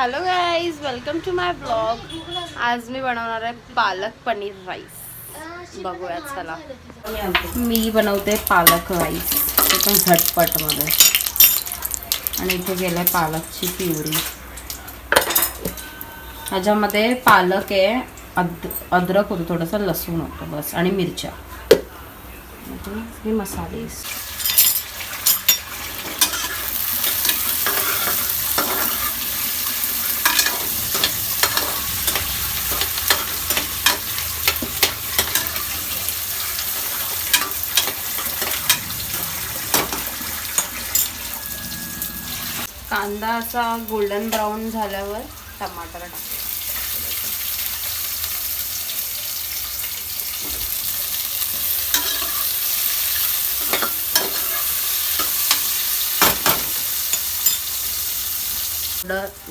Hello guys, welcome to my blog. आज मी बनवणार आहे पालक पनीर राईस. बघूया चला. मी बनवते पालक राईस, ते पण झटपटमध्ये. आणि इथे गेलं पालकची प्युरी. ह्याच्यामध्ये पालक आहे, अद्रक होतं, थोडंसं लसूण होतं बस, आणि मिरच्या. हे मसाले कांदा असा गोल्डन ब्राऊन झाल्यावर टमाटर टाकायचं.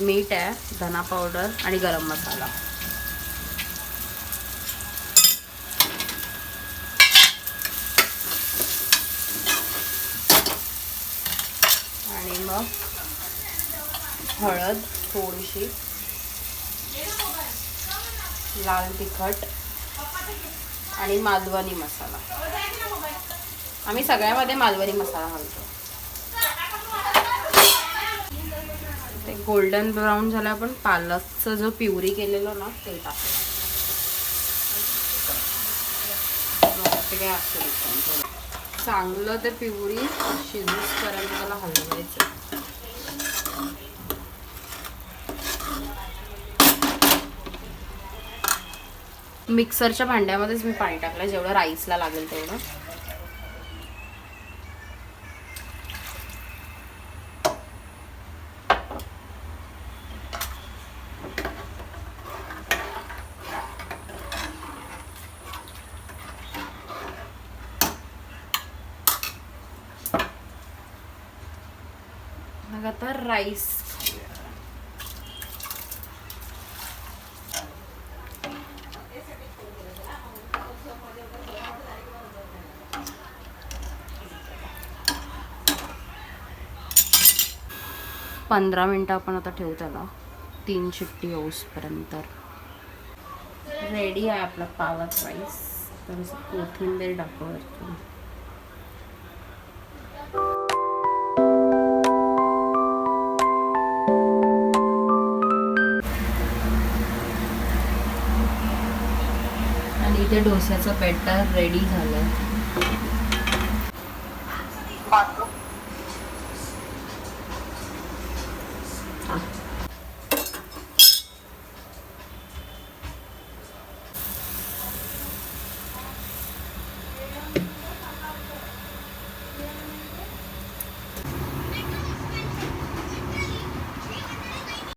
मीठ आहे, धना पावडर आणि गरम मसाला. आणि मग हळद थोडीशी, लाल तिखट आणि मालवणी मसाला. आम्ही सगळ्यामध्ये मालवणी मसाला घालतो. ते गोल्डन ब्राऊन झाला, पण पालकचं जो प्युरी केलेलं ना ते टाकलं. चांगलं ते प्युरी शिजूपर्यंत त्याला हलवायचं. मिक्सरच्या भांड्यामध्येच मी पाणी टाकलं, जेवढं राईसला लागेल तेवढं. मग आता राईस पंधरा मिनटं आपण आता ठेवू त्याला, 3 शिट्टी होऊसपर्यंत. रेडी आहे आपला पालक राईस. तर कोथिंबीर टाकू. आणि इथे डोस्याचं बॅटर रेडी झालं.